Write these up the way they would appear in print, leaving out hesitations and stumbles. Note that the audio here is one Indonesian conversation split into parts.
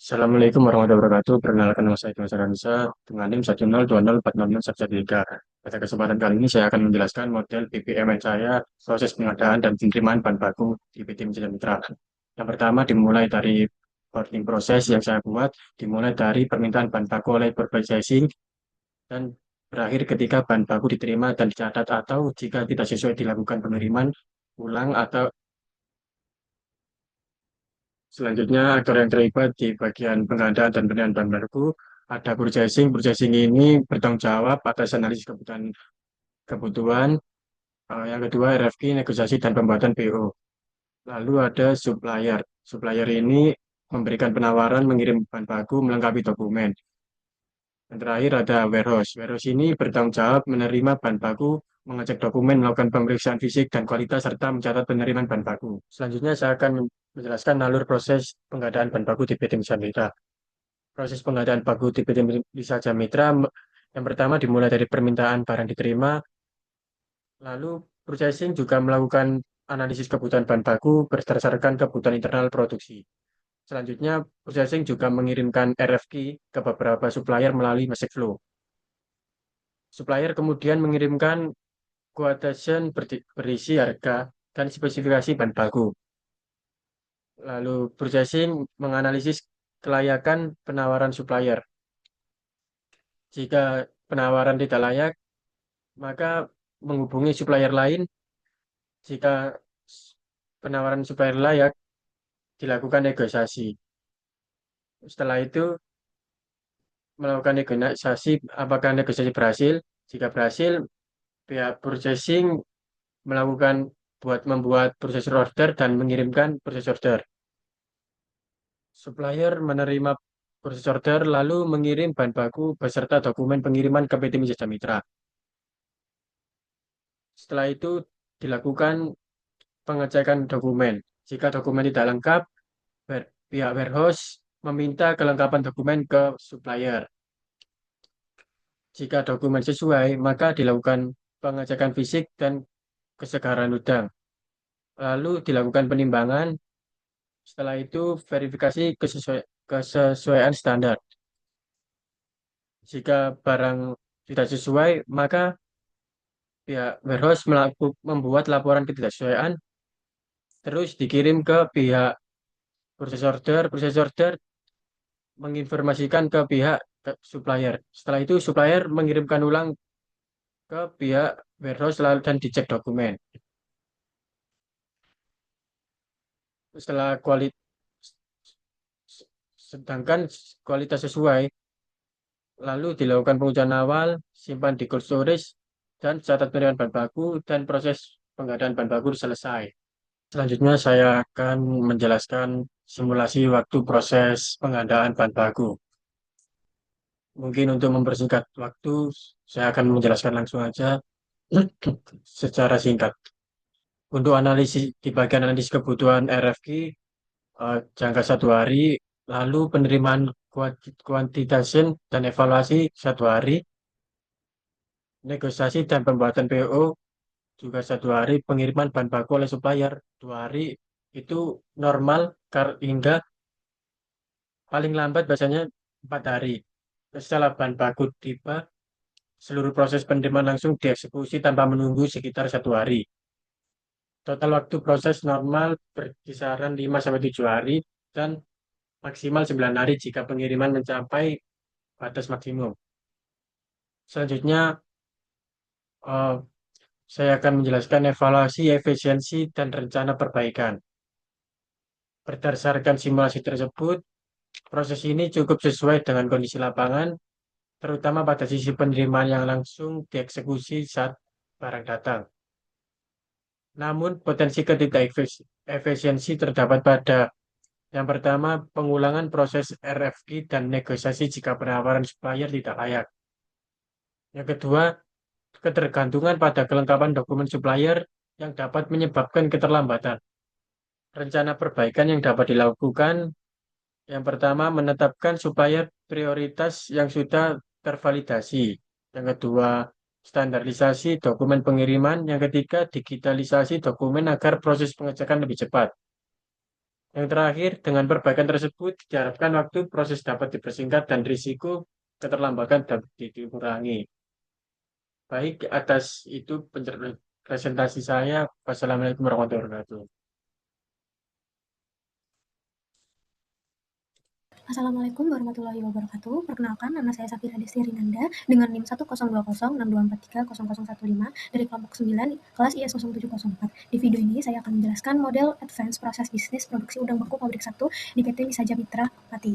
Assalamualaikum warahmatullahi wabarakatuh. Perkenalkan nama saya Dimas Aransa dengan NIM 102040013. Pada kesempatan kali ini saya akan menjelaskan model PPMN saya, proses pengadaan dan penerimaan bahan baku di PT Media Mitra. Yang pertama dimulai dari boarding proses yang saya buat, dimulai dari permintaan bahan baku oleh purchasing dan berakhir ketika bahan baku diterima dan dicatat atau jika tidak sesuai dilakukan penerimaan ulang atau selanjutnya, aktor yang terlibat di bagian pengadaan dan penerimaan bahan baku ada purchasing. Purchasing ini bertanggung jawab atas analisis kebutuhan. Yang kedua, RFQ, negosiasi dan pembuatan PO. Lalu ada supplier. Supplier ini memberikan penawaran, mengirim bahan baku, melengkapi dokumen. Dan terakhir ada warehouse. Warehouse ini bertanggung jawab menerima bahan baku, mengecek dokumen, melakukan pemeriksaan fisik dan kualitas, serta mencatat penerimaan bahan baku. Selanjutnya, saya akan menjelaskan alur proses pengadaan bahan baku di PT Mitra. Proses pengadaan baku di PT Lisa Mitra yang pertama dimulai dari permintaan barang diterima, lalu processing juga melakukan analisis kebutuhan bahan baku berdasarkan kebutuhan internal produksi. Selanjutnya, processing juga mengirimkan RFQ ke beberapa supplier melalui message flow. Supplier kemudian mengirimkan quotation berisi harga dan spesifikasi bahan baku. Lalu processing menganalisis kelayakan penawaran supplier. Jika penawaran tidak layak, maka menghubungi supplier lain. Jika penawaran supplier layak, dilakukan negosiasi. Setelah itu, melakukan negosiasi, apakah negosiasi berhasil? Jika berhasil, pihak purchasing melakukan membuat purchase order dan mengirimkan purchase order. Supplier menerima purchase order lalu mengirim bahan baku beserta dokumen pengiriman ke PT Jasa Mitra. Setelah itu dilakukan pengecekan dokumen. Jika dokumen tidak lengkap, pihak warehouse meminta kelengkapan dokumen ke supplier. Jika dokumen sesuai, maka dilakukan pengecekan fisik dan kesegaran udang. Lalu dilakukan penimbangan. Setelah itu verifikasi kesesuaian standar. Jika barang tidak sesuai, maka pihak warehouse membuat laporan ketidaksesuaian, terus dikirim ke pihak purchase order. Purchase order menginformasikan ke pihak supplier. Setelah itu supplier mengirimkan ulang ke pihak warehouse lalu dan dicek dokumen. Setelah sedangkan kualitas sesuai, lalu dilakukan pengujian awal, simpan di cold storage, dan catat penerimaan bahan baku, dan proses pengadaan bahan baku selesai. Selanjutnya saya akan menjelaskan simulasi waktu proses pengadaan bahan baku. Mungkin untuk mempersingkat waktu, saya akan menjelaskan langsung aja secara singkat. Untuk analisis di bagian analisis kebutuhan RFQ jangka 1 hari, lalu penerimaan kuantitasi dan evaluasi 1 hari, negosiasi dan pembuatan PO juga 1 hari, pengiriman bahan baku oleh supplier 2 hari, itu normal hingga paling lambat biasanya 4 hari. Setelah bahan baku tiba, seluruh proses penerimaan langsung dieksekusi tanpa menunggu sekitar 1 hari. Total waktu proses normal berkisaran 5 sampai 7 hari dan maksimal 9 hari jika pengiriman mencapai batas maksimum. Selanjutnya, eh, saya akan menjelaskan evaluasi, efisiensi, dan rencana perbaikan. Berdasarkan simulasi tersebut, proses ini cukup sesuai dengan kondisi lapangan, terutama pada sisi penerimaan yang langsung dieksekusi saat barang datang. Namun, potensi efisiensi terdapat pada yang pertama, pengulangan proses RFQ dan negosiasi jika penawaran supplier tidak layak. Yang kedua, ketergantungan pada kelengkapan dokumen supplier yang dapat menyebabkan keterlambatan. Rencana perbaikan yang dapat dilakukan, yang pertama, menetapkan supplier prioritas yang sudah tervalidasi. Yang kedua, standarisasi dokumen pengiriman. Yang ketiga, digitalisasi dokumen agar proses pengecekan lebih cepat. Yang terakhir, dengan perbaikan tersebut diharapkan waktu proses dapat dipersingkat dan risiko keterlambatan dapat dikurangi. Baik, atas itu presentasi saya. Wassalamualaikum warahmatullahi wabarakatuh. Assalamualaikum warahmatullahi wabarakatuh. Perkenalkan, nama saya Safira Desti Rinanda dengan NIM 1020624300015 dari kelompok 9 kelas IS 0704. Di video ini saya akan menjelaskan model Advanced Proses Bisnis Produksi Udang Beku Pabrik 1 di PT Misaja Mitra Pati.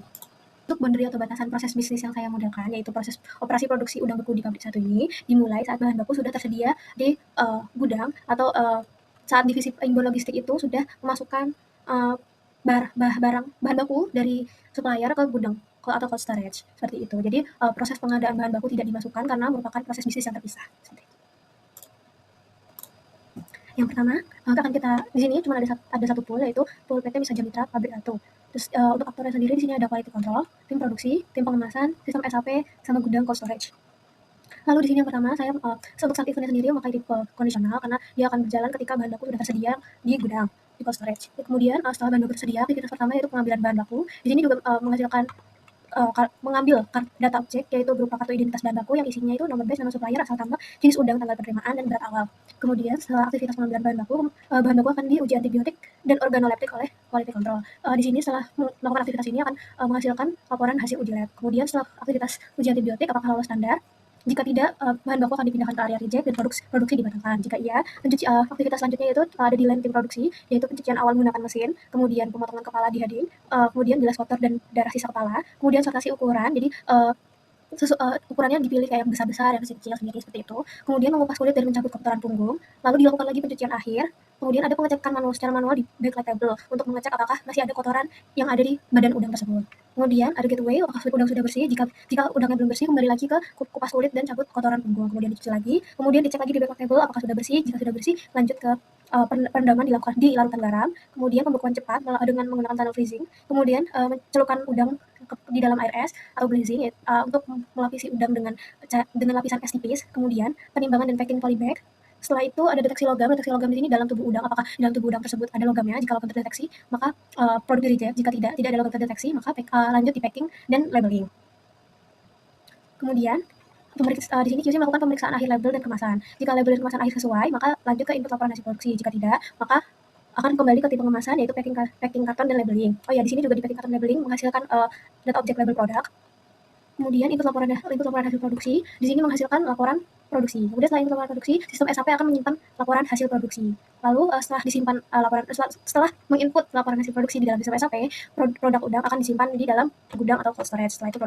Untuk boundary atau batasan proses bisnis yang saya modelkan, yaitu proses operasi produksi udang beku di pabrik 1 ini dimulai saat bahan baku sudah tersedia di gudang atau saat divisi imbon logistik itu sudah memasukkan bahan baku dari supplier ke gudang atau cold storage seperti itu. Jadi proses pengadaan bahan baku tidak dimasukkan karena merupakan proses bisnis yang terpisah. Yang pertama, akan kita di sini cuma ada satu pool, yaitu pool PT Misaja Mitra Pabrik 1. Terus untuk aktornya sendiri di sini ada quality control, tim produksi, tim pengemasan, sistem SAP, sama gudang cold storage. Lalu di sini yang pertama saya untuk saat eventnya sendiri memakai tipe kondisional karena dia akan berjalan ketika bahan baku sudah tersedia di gudang di cold storage. Kemudian setelah bahan baku tersedia, aktivitas pertama yaitu pengambilan bahan baku. Di sini juga menghasilkan mengambil data objek, yaitu berupa kartu identitas bahan baku yang isinya itu nomor batch, nama supplier, asal tambah, jenis udang, tanggal penerimaan, dan berat awal. Kemudian setelah aktivitas pengambilan bahan baku akan diuji antibiotik dan organoleptik oleh quality control. Di sini setelah melakukan aktivitas ini akan menghasilkan laporan hasil uji lab. Kemudian setelah aktivitas uji antibiotik apakah lolos standar. Jika tidak, bahan baku akan dipindahkan ke area reject dan produksi dibatalkan. Jika iya, aktivitas selanjutnya yaitu ada di line tim produksi, yaitu pencucian awal menggunakan mesin, kemudian pemotongan kepala di heading, kemudian bilas kotor dan darah sisa kepala, kemudian sortasi ukuran. Jadi ukurannya dipilih kayak yang besar-besar, yang kecil-kecil sendiri seperti itu. Kemudian mengupas kulit dan mencabut kotoran punggung. Lalu dilakukan lagi pencucian akhir. Kemudian ada pengecekan secara manual di backlight table untuk mengecek apakah masih ada kotoran yang ada di badan udang tersebut. Kemudian ada gateway, apakah kulit udang sudah bersih. Jika udangnya belum bersih, kembali lagi ke kupas kulit dan cabut kotoran punggung. Kemudian dicuci lagi. Kemudian dicek lagi di backlight table apakah sudah bersih. Jika sudah bersih, lanjut ke perendaman dilakukan di larutan garam. Kemudian pembekuan cepat dengan menggunakan tunnel freezing. Kemudian celupkan udang di dalam air es atau glazing untuk melapisi udang dengan lapisan es tipis. Kemudian penimbangan dan packing polybag. Setelah itu ada deteksi logam. Deteksi logam di sini dalam tubuh udang, apakah dalam tubuh udang tersebut ada logamnya. Jika logam terdeteksi, maka produk di reject. Jika tidak ada logam terdeteksi, maka lanjut di packing dan labeling. Kemudian di sini QC melakukan pemeriksaan akhir label dan kemasan. Jika label dan kemasan akhir sesuai, maka lanjut ke input laporan hasil produksi. Jika tidak, maka akan kembali ke tipe pengemasan, yaitu packing karton dan labeling. Oh ya, di sini juga di packing karton labeling menghasilkan data objek label produk. Kemudian input laporan hasil produksi. Di sini menghasilkan laporan produksi. Kemudian setelah input laporan produksi, sistem SAP akan menyimpan laporan hasil produksi. Lalu setelah disimpan setelah menginput laporan hasil produksi di dalam sistem SAP, produk udang akan disimpan di dalam gudang atau cold storage. Setelah itu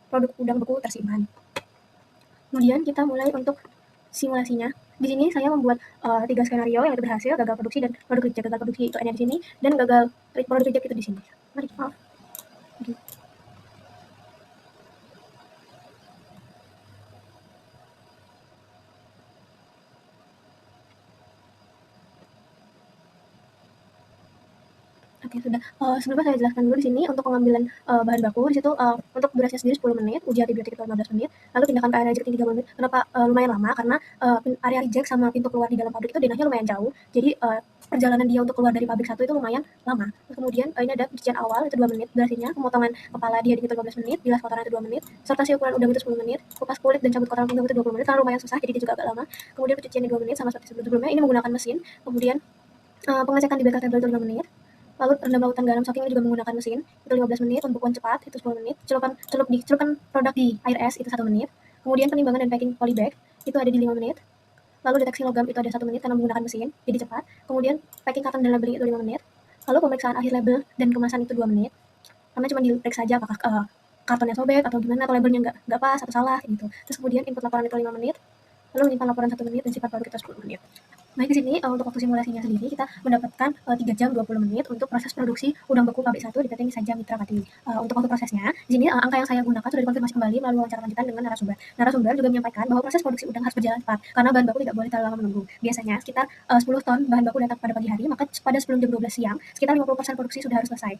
produk udang beku tersimpan. Kemudian kita mulai untuk simulasinya. Di sini saya membuat 3 skenario, yang itu berhasil, gagal produksi, dan produk reject. Gagal produksi itu ada di sini, dan gagal produk reject itu di sini. Mari. Oke, sudah. Sebelumnya saya jelaskan dulu di sini untuk pengambilan bahan baku. Di situ untuk durasinya sendiri 10 menit, uji antibiotik itu 15 menit, lalu tindakan ke area reject 30 menit. Kenapa lumayan lama? Karena area reject sama pintu keluar di dalam pabrik itu denahnya lumayan jauh. Jadi perjalanan dia untuk keluar dari pabrik 1 itu lumayan lama. Kemudian ini ada pencucian awal itu 2 menit durasinya, pemotongan kepala di heading itu 15 menit, bilas kotoran itu 2 menit, sortasi ukuran udang itu 10 menit, kupas kulit dan cabut kotoran punggung itu 20 menit, karena lumayan susah jadi dia juga agak lama. Kemudian pencuciannya 2 menit sama seperti sebelumnya. Ini menggunakan mesin. Kemudian pengecekan di backlight table itu 5 menit. Lalu rendam lautan garam soaking juga menggunakan mesin itu 15 menit, pembekuan cepat itu 10 menit, celupkan produk di air es itu 1 menit. Kemudian penimbangan dan packing polybag itu ada di 5 menit. Lalu deteksi logam itu ada 1 menit karena menggunakan mesin, jadi cepat. Kemudian packing karton dan labeling itu 5 menit. Lalu pemeriksaan akhir label dan kemasan itu 2 menit. Karena cuma diperiksa aja apakah kartonnya sobek atau gimana, atau labelnya nggak pas atau salah gitu. Terus kemudian input laporan itu 5 menit. Lalu menyimpan laporan 1 menit dan simpan produk itu 10 menit. Baik, di sini untuk waktu simulasinya sendiri kita mendapatkan 3 jam 20 menit untuk proses produksi udang beku pabrik 1 di PT Misaja Mitra Pati. Untuk waktu prosesnya, di sini angka yang saya gunakan sudah dikonfirmasi kembali melalui wawancara lanjutan dengan narasumber. Narasumber juga menyampaikan bahwa proses produksi udang harus berjalan cepat karena bahan baku tidak boleh terlalu lama menunggu. Biasanya sekitar 10 ton bahan baku datang pada pagi hari, maka pada sebelum jam 12 siang sekitar 50% produksi sudah harus selesai.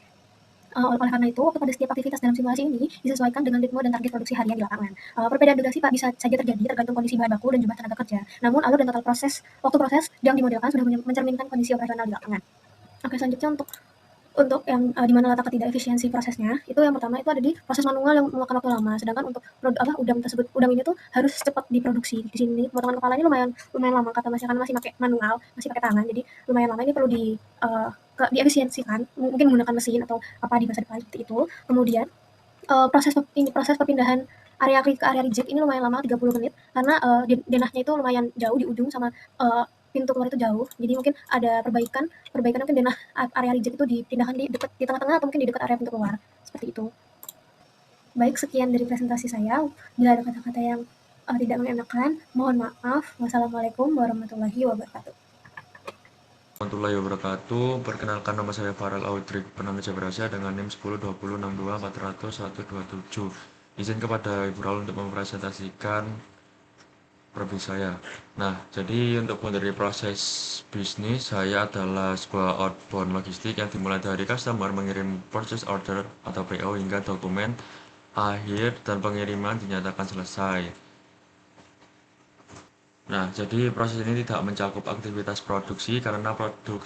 Oleh karena itu, waktu pada setiap aktivitas dalam simulasi ini disesuaikan dengan ritme dan target produksi harian di lapangan. Perbedaan durasi bisa saja terjadi tergantung kondisi bahan baku dan jumlah tenaga kerja. Namun, alur dan total waktu proses yang dimodelkan sudah mencerminkan kondisi operasional di lapangan. Oke, selanjutnya untuk Untuk yang di mana letak ketidakefisiensi prosesnya, itu yang pertama itu ada di proses manual yang memakan waktu lama. Sedangkan untuk udang tersebut, udang ini tuh harus cepat diproduksi. Di sini pemotongan kepala ini lumayan lumayan lama kata Masnya karena masih pakai manual, masih pakai tangan. Jadi lumayan lama ini perlu diefisiensikan, mungkin menggunakan mesin atau apa di masa depan seperti itu. Kemudian proses perpindahan area ke area reject ini lumayan lama 30 menit karena denahnya itu lumayan jauh di ujung sama pintu keluar itu jauh. Jadi mungkin ada perbaikan mungkin denah area reject itu dipindahkan di dekat di tengah-tengah atau mungkin di dekat area pintu keluar. Seperti itu. Baik, sekian dari presentasi saya. Bila ada kata-kata yang tidak mengenakan, mohon maaf. Wassalamualaikum warahmatullahi wabarakatuh. Warahmatullahi wabarakatuh. Perkenalkan, nama saya Farel Audrey Purnama Jabarasya dengan NIM 102062400127. Izin kepada Ibu Raul untuk mempresentasikan profil saya. Nah, jadi untuk dari proses bisnis, saya adalah sebuah outbound logistik yang dimulai dari customer mengirim purchase order atau PO hingga dokumen akhir dan pengiriman dinyatakan selesai. Nah, jadi proses ini tidak mencakup aktivitas produksi karena produk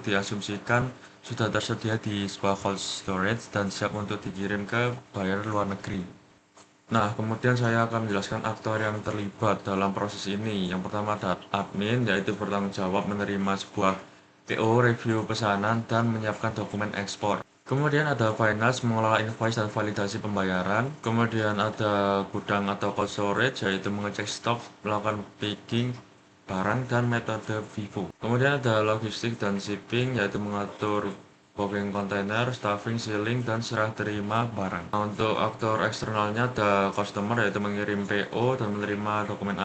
diasumsikan sudah tersedia di sebuah cold storage dan siap untuk dikirim ke buyer luar negeri. Nah, kemudian saya akan menjelaskan aktor yang terlibat dalam proses ini. Yang pertama adalah admin, yaitu bertanggung jawab menerima sebuah PO, review pesanan, dan menyiapkan dokumen ekspor. Kemudian ada finance, mengelola invoice dan validasi pembayaran. Kemudian ada gudang atau cold storage, yaitu mengecek stok, melakukan picking barang, dan metode FIFO. Kemudian ada logistik dan shipping, yaitu mengatur booking kontainer, staffing, sealing, dan serah terima barang. Nah, untuk aktor eksternalnya ada customer, yaitu mengirim PO dan menerima dokumen.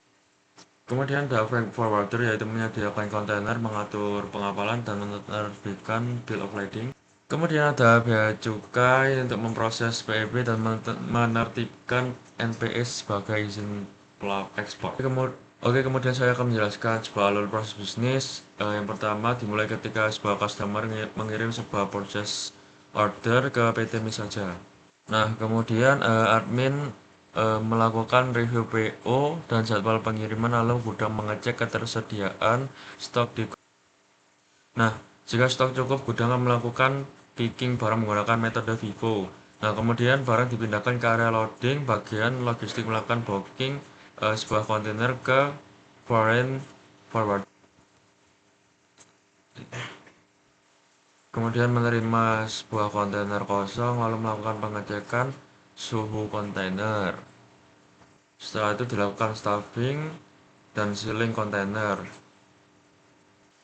Kemudian ada freight forwarder, yaitu menyediakan kontainer, mengatur pengapalan, dan menerbitkan bill of lading. Kemudian ada bea cukai untuk memproses PEB dan menertibkan NPS sebagai izin ekspor. Kemudian saya akan menjelaskan sebuah alur proses bisnis. Yang pertama dimulai ketika sebuah customer mengirim sebuah purchase order ke PT saja. Nah, kemudian admin melakukan review PO dan jadwal pengiriman, lalu gudang mengecek ketersediaan stok di. Nah, jika stok cukup, gudang akan melakukan picking barang menggunakan metode FIFO. Nah, kemudian barang dipindahkan ke area loading, bagian logistik melakukan booking sebuah kontainer ke foreign forward. Kemudian menerima sebuah kontainer kosong, lalu melakukan pengecekan suhu kontainer. Setelah itu dilakukan stuffing dan sealing kontainer.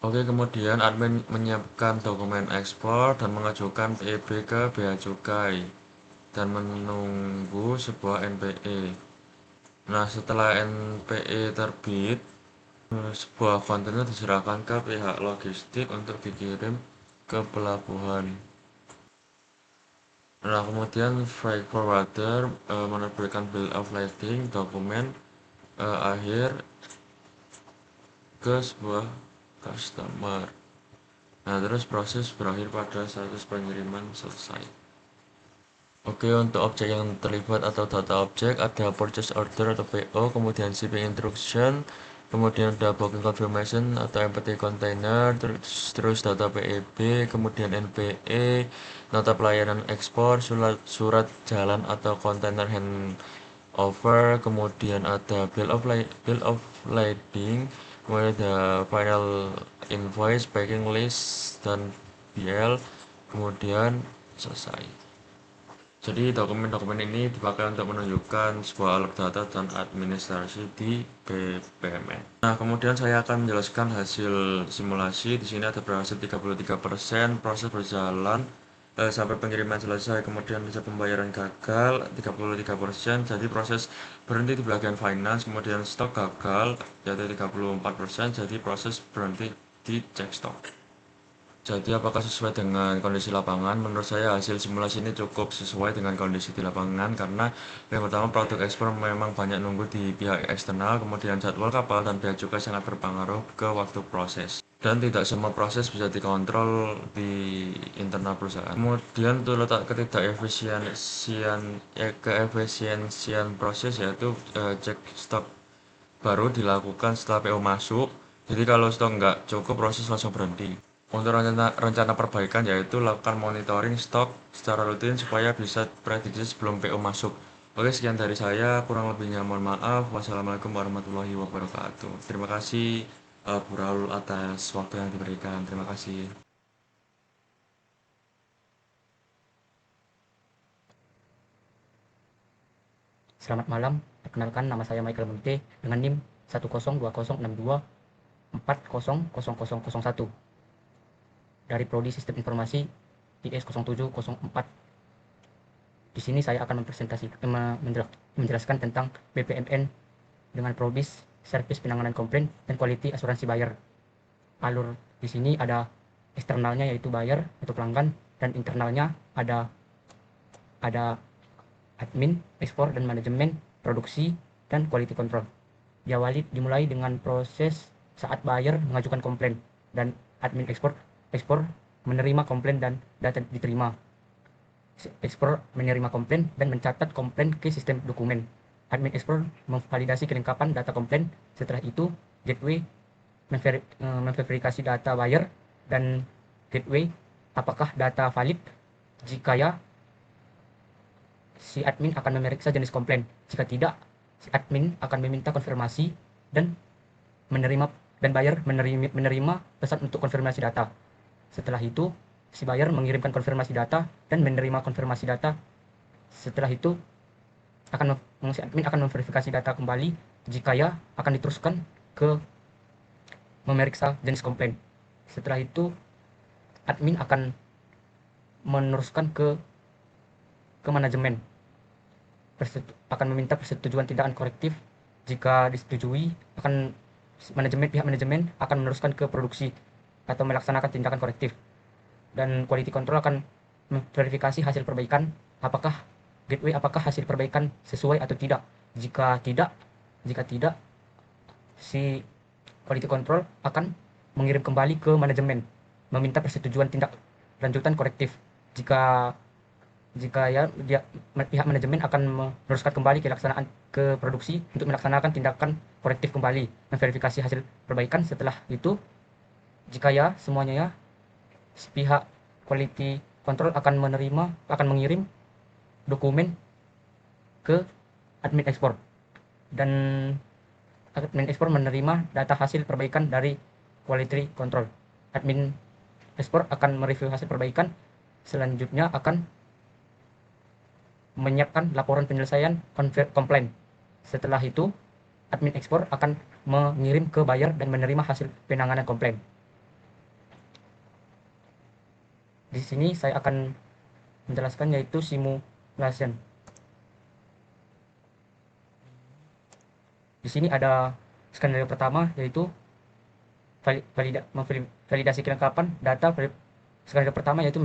Kemudian admin menyiapkan dokumen ekspor dan mengajukan PEB ke bea cukai dan menunggu sebuah NPE. Nah, setelah NPE terbit, sebuah kontainer diserahkan ke pihak logistik untuk dikirim ke pelabuhan. Nah, kemudian freight forwarder menerbitkan bill of lading dokumen akhir ke sebuah customer. Nah, terus proses berakhir pada status pengiriman selesai. Untuk objek yang terlibat atau data objek ada purchase order atau PO, kemudian shipping instruction, kemudian ada booking confirmation atau empty container, terus data PEB, kemudian NPE, nota pelayanan ekspor, surat jalan atau container handover, kemudian ada bill of lading, kemudian ada final invoice, packing list, dan BL, kemudian selesai. Jadi dokumen-dokumen ini dipakai untuk menunjukkan sebuah alur data dan administrasi di BPMN. Nah, kemudian saya akan menjelaskan hasil simulasi. Di sini ada berhasil 33%, proses berjalan sampai pengiriman selesai, kemudian bisa pembayaran gagal 33%, jadi proses berhenti di bagian finance, kemudian stok gagal yaitu 34%, jadi proses berhenti di cek stok. Jadi apakah sesuai dengan kondisi lapangan? Menurut saya hasil simulasi ini cukup sesuai dengan kondisi di lapangan karena yang pertama produk ekspor memang banyak nunggu di pihak eksternal, kemudian jadwal kapal dan bea cukai sangat berpengaruh ke waktu proses. Dan tidak semua proses bisa dikontrol di internal perusahaan. Kemudian untuk letak keefisiensian proses yaitu cek stok baru dilakukan setelah PO masuk. Jadi kalau stok nggak cukup, proses langsung berhenti. Untuk rencana perbaikan yaitu lakukan monitoring stok secara rutin supaya bisa prediksi sebelum PO masuk. Oke, sekian dari saya. Kurang lebihnya mohon maaf. Wassalamualaikum warahmatullahi wabarakatuh. Terima kasih Bu Raul atas waktu yang diberikan. Terima kasih. Selamat malam, perkenalkan nama saya Michael Munte dengan NIM 1020624000001 dari Prodi Sistem Informasi IS 0704. Di sini saya akan menjelaskan tentang BPMN dengan Probis, Servis Penanganan Komplain dan Quality Asuransi Buyer. Alur di sini ada eksternalnya yaitu buyer atau pelanggan, dan internalnya ada admin, ekspor dan manajemen, produksi, dan quality control. Dimulai dengan proses saat buyer mengajukan komplain dan admin ekspor menerima komplain dan data diterima. Ekspor menerima komplain dan mencatat komplain ke sistem dokumen. Admin ekspor memvalidasi kelengkapan data komplain. Setelah itu, gateway memverifikasi data buyer dan gateway apakah data valid. Jika ya, si admin akan memeriksa jenis komplain. Jika tidak, si admin akan meminta konfirmasi dan buyer menerima pesan untuk konfirmasi data. Setelah itu, si buyer mengirimkan konfirmasi data dan menerima konfirmasi data. Setelah itu, si admin akan memverifikasi data kembali. Jika ya, akan diteruskan ke memeriksa jenis komplain. Setelah itu, admin akan meneruskan ke manajemen. Akan meminta persetujuan tindakan korektif. Jika disetujui, pihak manajemen akan meneruskan ke produksi atau melaksanakan tindakan korektif. Dan quality control akan memverifikasi hasil perbaikan, apakah hasil perbaikan sesuai atau tidak. Jika tidak, si quality control akan mengirim kembali ke manajemen, meminta persetujuan tindak lanjutan korektif. Jika ya, pihak manajemen akan meneruskan kembali ke produksi untuk melaksanakan tindakan korektif kembali, memverifikasi hasil perbaikan. Setelah itu, jika ya semuanya ya, pihak quality control akan mengirim dokumen ke admin ekspor, dan admin ekspor menerima data hasil perbaikan dari quality control. Admin ekspor akan mereview hasil perbaikan. Selanjutnya akan menyiapkan laporan penyelesaian komplain. Setelah itu, admin ekspor akan mengirim ke buyer dan menerima hasil penanganan komplain. Di sini saya akan menjelaskan yaitu simulation. Di sini ada skenario pertama yaitu validasi kelengkapan data. Skenario pertama yaitu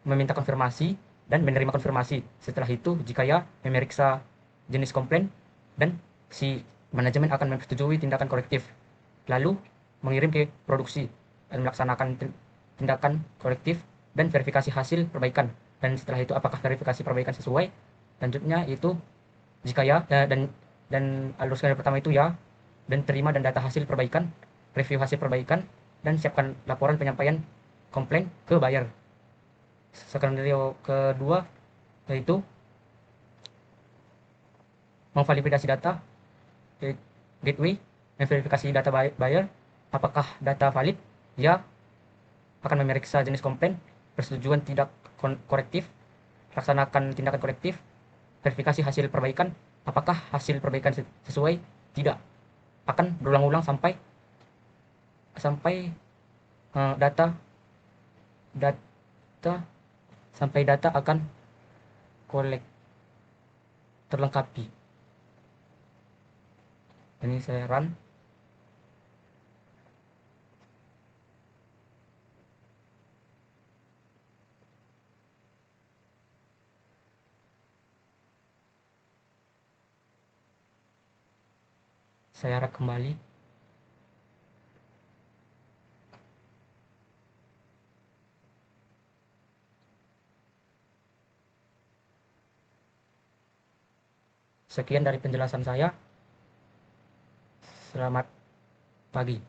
meminta konfirmasi dan menerima konfirmasi. Setelah itu, jika ya, memeriksa jenis komplain dan si manajemen akan menyetujui tindakan korektif. Lalu mengirim ke produksi dan melaksanakan tindakan korektif dan verifikasi hasil perbaikan. Dan setelah itu, apakah verifikasi perbaikan sesuai? Lanjutnya itu, jika ya, dan alur skenario pertama itu ya, dan terima dan data hasil perbaikan, review hasil perbaikan, dan siapkan laporan penyampaian komplain ke buyer. Skenario kedua yaitu memvalidasi data, gateway memverifikasi data buyer, apakah data valid. Ya, akan memeriksa jenis komplain, persetujuan tindak korektif, laksanakan tindakan korektif, verifikasi hasil perbaikan, apakah hasil perbaikan sesuai. Tidak, akan berulang-ulang sampai data akan terlengkapi. Ini saya run. Saya harap kembali. Sekian dari penjelasan saya. Selamat pagi.